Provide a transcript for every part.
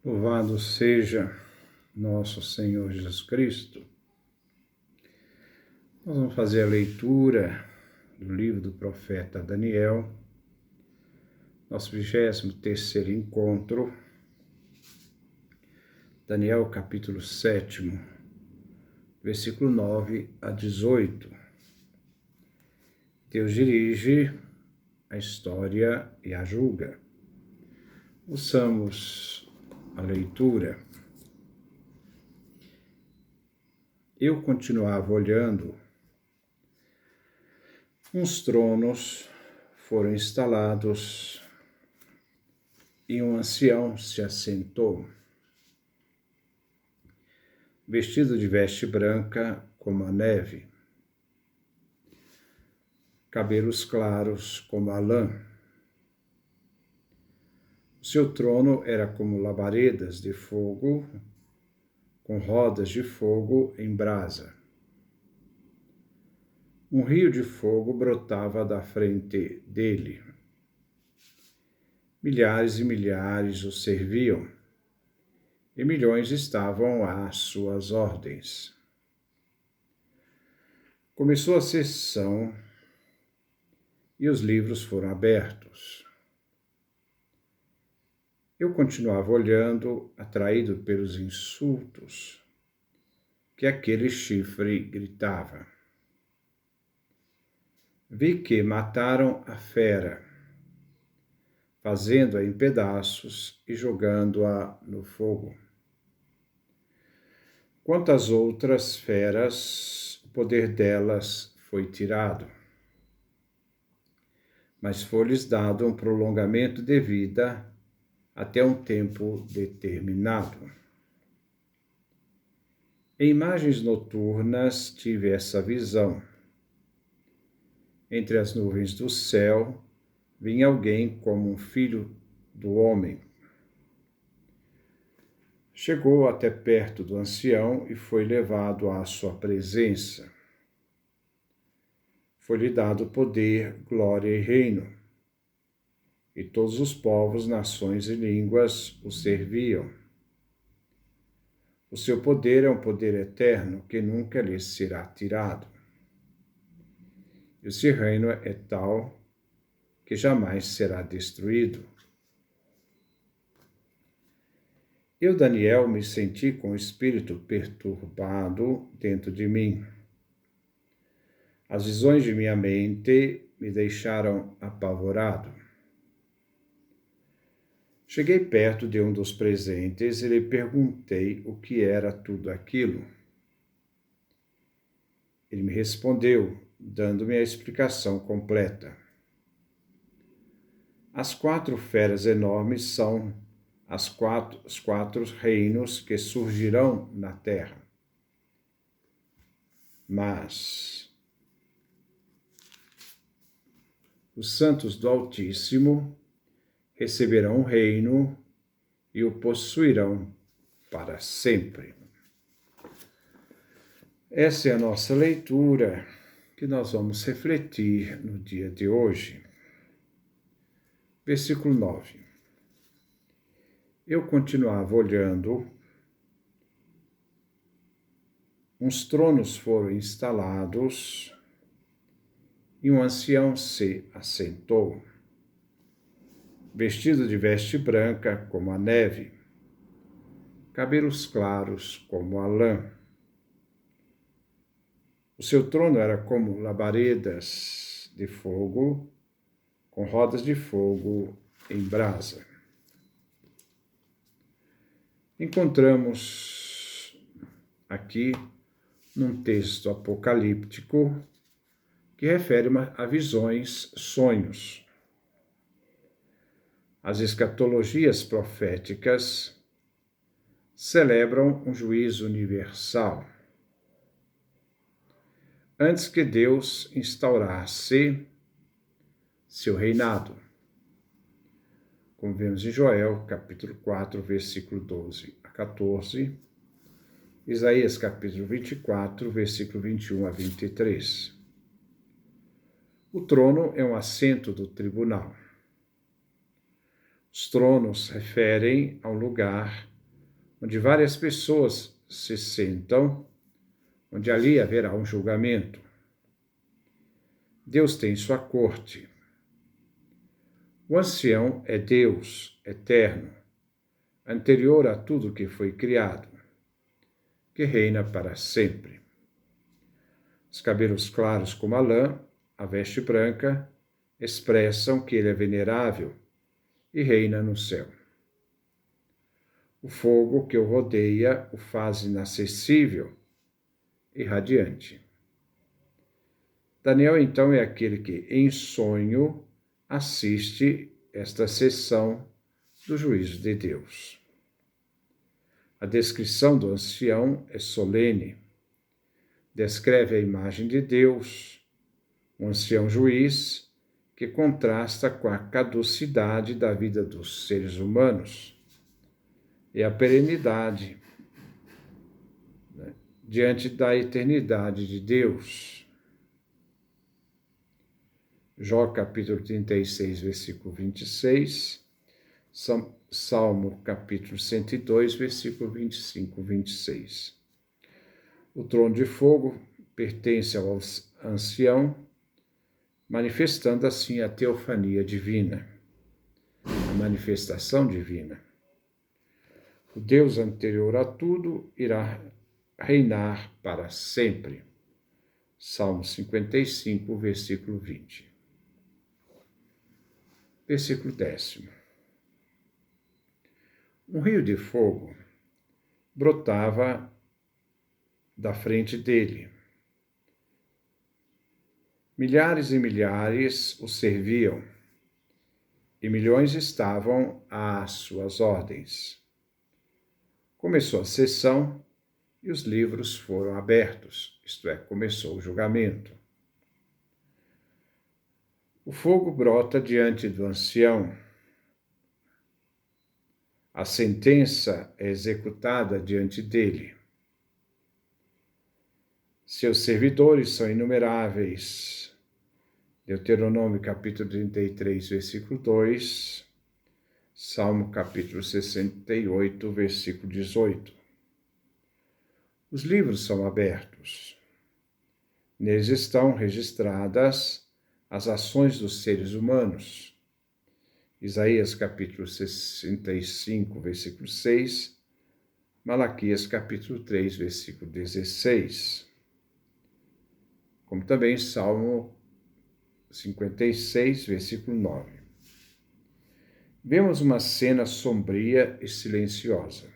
Louvado seja nosso Senhor Jesus Cristo. Nós vamos fazer a leitura do livro do profeta Daniel, nosso 23º encontro. Daniel, capítulo 7, versículo 9 a 18. Deus dirige a história e a julga. Ouçamos a leitura. Eu continuava olhando. Uns tronos foram instalados e um ancião se assentou, vestido de veste branca como a neve, cabelos claros como a lã. O seu trono era como labaredas de fogo, com rodas de fogo em brasa. Um rio de fogo brotava da frente dele. Milhares e milhares o serviam, e milhões estavam às suas ordens. Começou a sessão e os livros foram abertos. Eu continuava olhando, atraído pelos insultos que aquele chifre gritava. Vi que mataram a fera, fazendo-a em pedaços e jogando-a no fogo. Quanto às outras feras, o poder delas foi tirado, mas foi-lhes dado um prolongamento de vida até um tempo determinado. Em imagens noturnas tive essa visão. Entre as nuvens do céu vinha alguém como um filho do homem. Chegou até perto do ancião e foi levado à sua presença. Foi-lhe dado poder, glória e reino, e todos os povos, nações e línguas o serviam. O seu poder é um poder eterno que nunca lhe será tirado. Esse reino é tal que jamais será destruído. Eu, Daniel, me senti com o espírito perturbado dentro de mim. As visões de minha mente me deixaram apavorado. Cheguei perto de um dos presentes e lhe perguntei o que era tudo aquilo. Ele me respondeu, dando-me a explicação completa. As 4 feras enormes são os quatro reinos que surgirão na terra. Mas os santos do Altíssimo receberão o reino e o possuirão para sempre. Essa é a nossa leitura que nós vamos refletir no dia de hoje. Versículo 9. Eu continuava olhando. Uns tronos foram instalados e um ancião se assentou, vestido de veste branca como a neve, cabelos claros como a lã. O seu trono era como labaredas de fogo, com rodas de fogo em brasa. Encontramos aqui num texto apocalíptico que refere a visões, sonhos. As escatologias proféticas celebram um juízo universal. Antes que Deus instaurasse seu reinado, como vemos em Joel, capítulo 4, versículo 12 a 14, Isaías, capítulo 24, versículo 21 a 23. O trono é um assento do tribunal. Os tronos referem ao lugar onde várias pessoas se sentam, onde ali haverá um julgamento. Deus tem sua corte. O ancião é Deus, eterno, anterior a tudo que foi criado, que reina para sempre. Os cabelos claros como a lã, a veste branca, expressam que ele é venerável e reina no céu. O fogo que o rodeia o faz inacessível e radiante. Daniel, então, é aquele que, em sonho, assiste esta sessão do juízo de Deus. A descrição do ancião é solene. Descreve a imagem de Deus, um ancião juiz que contrasta com a caducidade da vida dos seres humanos e a perenidade, né, diante da eternidade de Deus. Jó capítulo 36, versículo 26, Salmo capítulo 102, versículo 25, 26. O trono de fogo pertence ao ancião, manifestando assim a teofania divina, a manifestação divina. O Deus anterior a tudo irá reinar para sempre. Salmo 55, versículo 20. Versículo 10. Um rio de fogo brotava da frente dele. Milhares e milhares o serviam, e milhões estavam às suas ordens. Começou a sessão e os livros foram abertos, isto é, começou o julgamento. O fogo brota diante do ancião. A sentença é executada diante dele. Seus servidores são inumeráveis. Deuteronômio capítulo 33, versículo 2, Salmo capítulo 68, versículo 18. Os livros são abertos. Neles estão registradas as ações dos seres humanos. Isaías capítulo 65, versículo 6, Malaquias capítulo 3, versículo 16. Como também Salmo 56, versículo 9. Vemos uma cena sombria e silenciosa.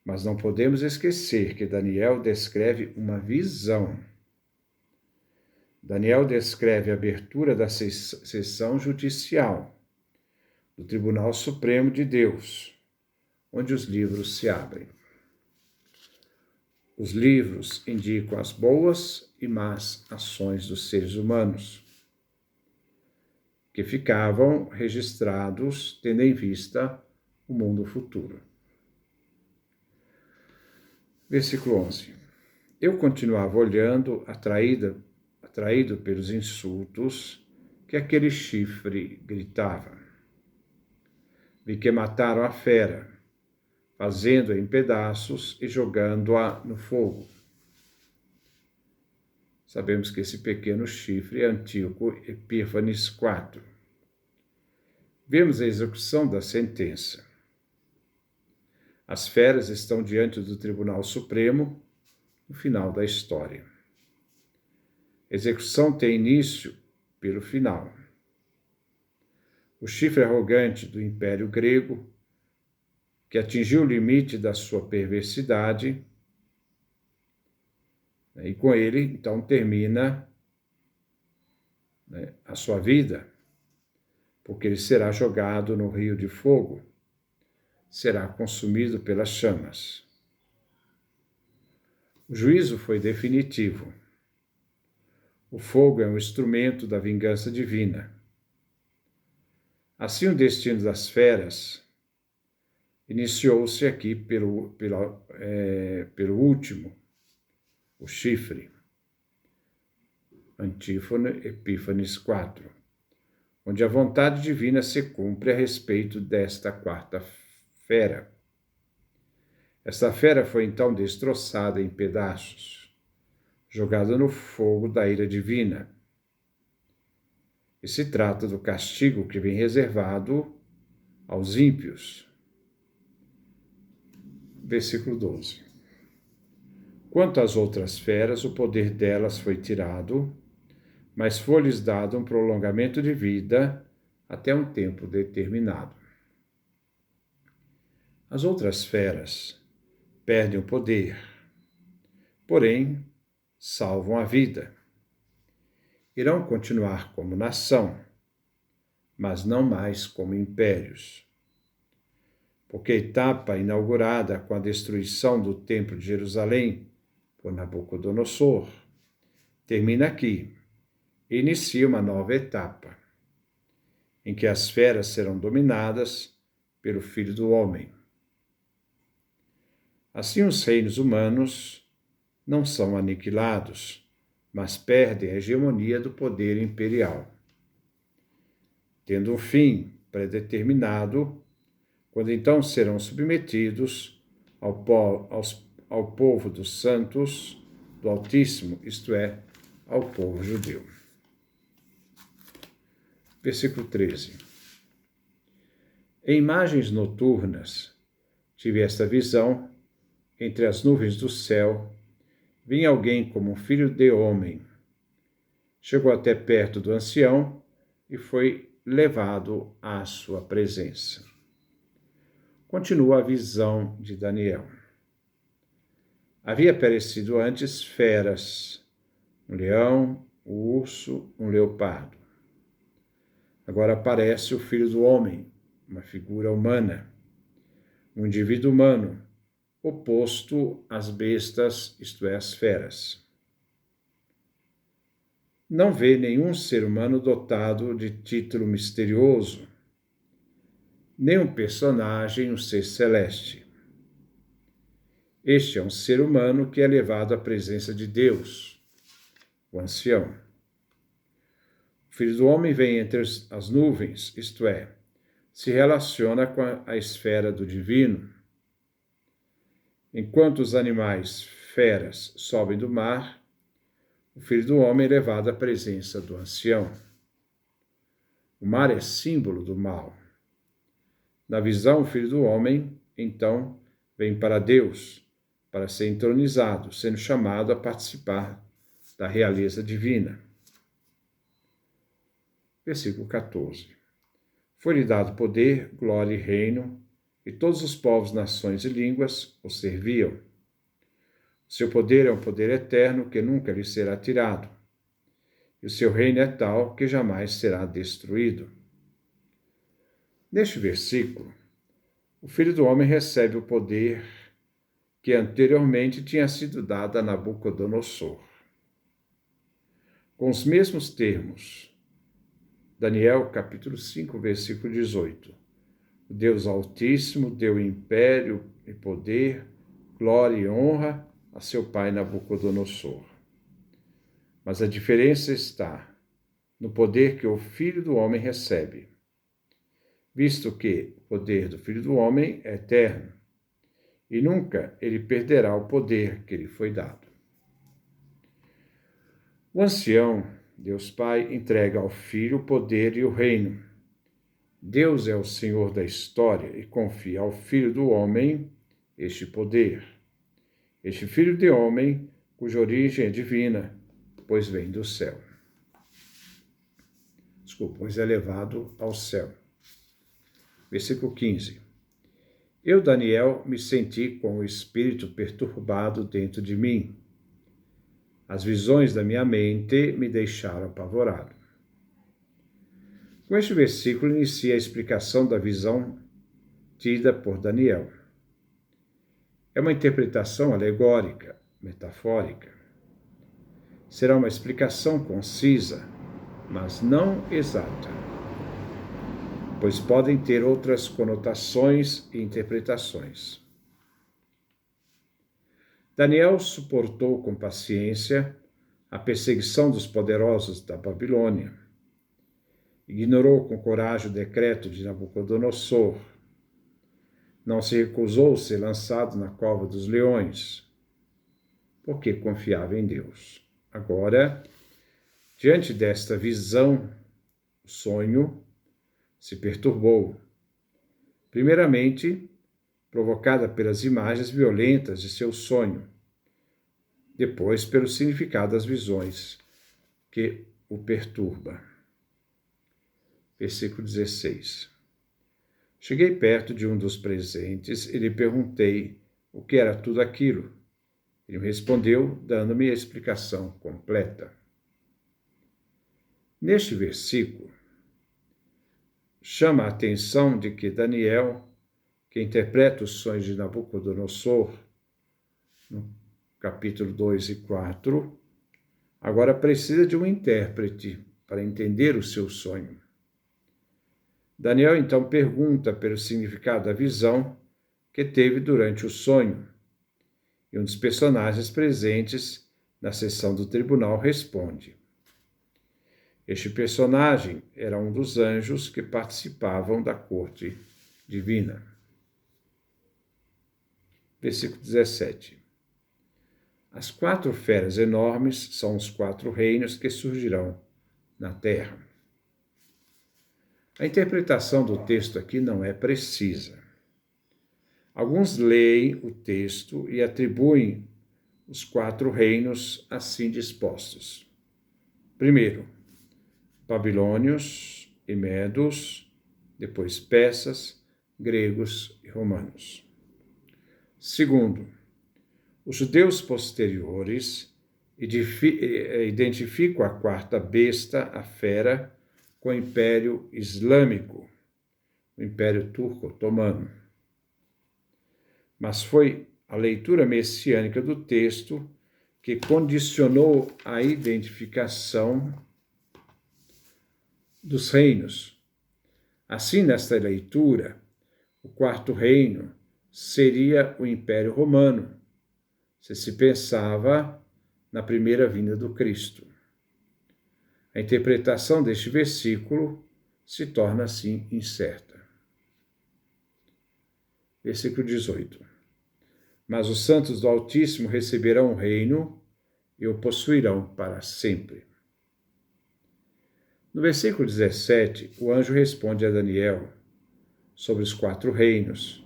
Mas não podemos esquecer que Daniel descreve uma visão. Daniel descreve a abertura da sessão judicial do Tribunal Supremo de Deus, onde os livros se abrem. Os livros indicam as boas e más ações dos seres humanos, que ficavam registrados tendo em vista o mundo futuro. Versículo 11. Eu continuava olhando, atraído pelos insultos que aquele chifre gritava. Vi que mataram a fera, fazendo-a em pedaços e jogando-a no fogo. Sabemos que esse pequeno chifre é Antíoco Epífanes IV. Vemos a execução da sentença. As feras estão diante do Tribunal Supremo no final da história. A execução tem início pelo final. O chifre arrogante do Império Grego, que atingiu o limite da sua perversidade, e com ele, então, termina a sua vida, porque ele será jogado no rio de fogo, será consumido pelas chamas. O juízo foi definitivo. O fogo é um instrumento da vingança divina. Assim, o destino das feras iniciou-se aqui pelo último, o chifre, Antíoco Epífanes IV, onde a vontade divina se cumpre a respeito desta quarta fera. Esta fera foi então destroçada em pedaços, jogada no fogo da ira divina. E se trata do castigo que vem reservado aos ímpios. Versículo 12. Quanto às outras feras, o poder delas foi tirado, mas foi-lhes dado um prolongamento de vida até um tempo determinado. As outras feras perdem o poder, porém salvam a vida. Irão continuar como nação, mas não mais como impérios. Porque a etapa inaugurada com a destruição do Templo de Jerusalém por Nabucodonosor termina aqui e inicia uma nova etapa, em que as feras serão dominadas pelo Filho do Homem. Assim, os reinos humanos não são aniquilados, mas perdem a hegemonia do poder imperial, tendo um fim predeterminado, quando então serão submetidos ao povo dos santos do Altíssimo, isto é, ao povo judeu. Versículo 13. Em imagens noturnas, tive esta visão, entre as nuvens do céu, vinha alguém como um filho de homem. Chegou até perto do ancião e foi levado à sua presença. Continua a visão de Daniel. Havia aparecido antes feras, um leão, um urso, um leopardo. Agora aparece o Filho do Homem, uma figura humana, um indivíduo humano, oposto às bestas, isto é, às feras. Não vê nenhum ser humano dotado de título misterioso, nem um personagem, um ser celeste. Este é um ser humano que é levado à presença de Deus, o ancião. O Filho do Homem vem entre as nuvens, isto é, se relaciona com a esfera do divino. Enquanto os animais, feras, sobem do mar, o Filho do Homem é levado à presença do ancião. O mar é símbolo do mal. Na visão, o Filho do Homem, então, vem para Deus, para ser entronizado, sendo chamado a participar da realeza divina. Versículo 14. Foi-lhe dado poder, glória e reino, e todos os povos, nações e línguas o serviam. O seu poder é um poder eterno que nunca lhe será tirado, e o seu reino é tal que jamais será destruído. Neste versículo, o Filho do Homem recebe o poder que anteriormente tinha sido dado a Nabucodonosor. Com os mesmos termos, Daniel, capítulo 5, versículo 18. O Deus Altíssimo deu império e poder, glória e honra a seu pai Nabucodonosor. Mas a diferença está no poder que o Filho do Homem recebe, visto que o poder do Filho do Homem é eterno, e nunca ele perderá o poder que lhe foi dado. O ancião, Deus Pai, entrega ao Filho o poder e o reino. Deus é o Senhor da história e confia ao Filho do Homem este poder. Este Filho de Homem, cuja origem é divina, pois vem do céu. Pois é levado ao céu. Versículo 15. Eu, Daniel, me senti com o espírito perturbado dentro de mim. As visões da minha mente me deixaram apavorado. Com este versículo inicia a explicação da visão tida por Daniel. É uma interpretação alegórica, metafórica. Será uma explicação concisa, mas não exata, pois podem ter outras conotações e interpretações. Daniel suportou com paciência a perseguição dos poderosos da Babilônia. Ignorou com coragem o decreto de Nabucodonosor. não se recusou a ser lançado na cova dos leões, porque confiava em Deus. Agora, diante desta visão, o sonho se perturbou. Primeiramente, provocada pelas imagens violentas de seu sonho, depois pelo significado das visões que o perturba. Versículo 16. Cheguei perto de um dos presentes e lhe perguntei o que era tudo aquilo. Ele me respondeu, dando-me a explicação completa. Neste versículo, chama a atenção de que Daniel, que interpreta os sonhos de Nabucodonosor, no capítulo 2 e 4, agora precisa de um intérprete para entender o seu sonho. Daniel então pergunta pelo significado da visão que teve durante o sonho, e um dos personagens presentes na sessão do tribunal responde. Este personagem era um dos anjos que participavam da corte divina. Versículo 17. As 4 feras enormes são os 4 reinos que surgirão na terra. A interpretação do texto aqui não é precisa. Alguns leem o texto e atribuem os 4 reinos assim dispostos. Primeiro, babilônios e medos, depois persas, gregos e romanos. Segundo, os judeus posteriores identificam a 4ª besta, a fera, com o Império Islâmico, o Império Turco-Otomano. Mas foi a leitura messiânica do texto que condicionou a identificação dos reinos. Assim, nesta leitura, o 4º reino seria o Império Romano, se pensava na primeira vinda do Cristo. A interpretação deste versículo se torna assim incerta. Versículo 18. Mas os santos do Altíssimo receberão o reino e o possuirão para sempre. No versículo 17, o anjo responde a Daniel sobre os 4 reinos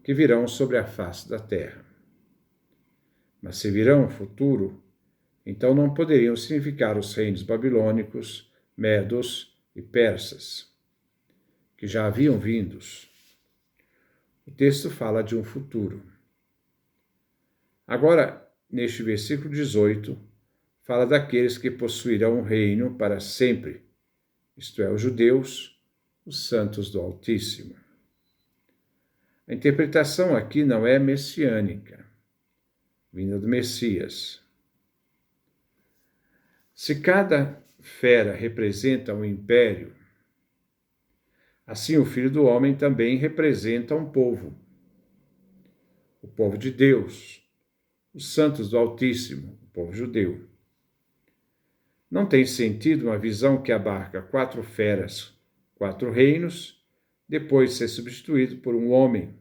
que virão sobre a face da terra. Mas se virão no futuro, então não poderiam significar os reinos babilônicos, medos e persas, que já haviam vindos. O texto fala de um futuro. Agora, neste versículo 18, fala daqueles que possuirão o reino para sempre, isto é, os judeus, os santos do Altíssimo. A interpretação aqui não é messiânica, vinda do Messias. Se cada fera representa um império, assim o Filho do Homem também representa um povo. O povo de Deus, os santos do Altíssimo, o povo judeu. Não tem sentido uma visão que abarca 4 feras, 4 reinos, depois ser substituído por um homem,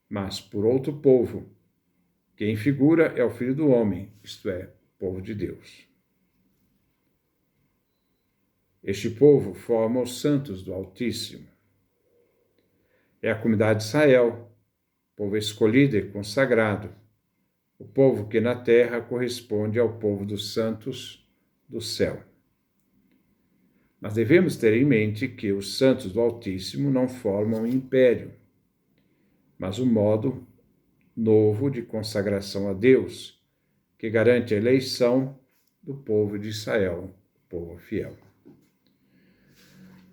mas por outro povo. Quem figura é o Filho do Homem, isto é, o povo de Deus. Este povo forma os santos do Altíssimo. É a comunidade de Israel, povo escolhido e consagrado, o povo que na terra corresponde ao povo dos santos do céu. Mas devemos ter em mente que os santos do Altíssimo não formam um império, mas um modo novo de consagração a Deus, que garante a eleição do povo de Israel, o povo fiel.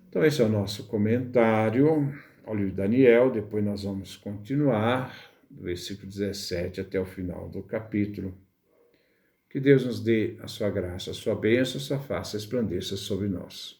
Então, esse é o nosso comentário ao livro de Daniel. Depois nós vamos continuar do versículo 17 até o final do capítulo. Que Deus nos dê a sua graça, a sua bênção, a sua face resplandeça sobre nós.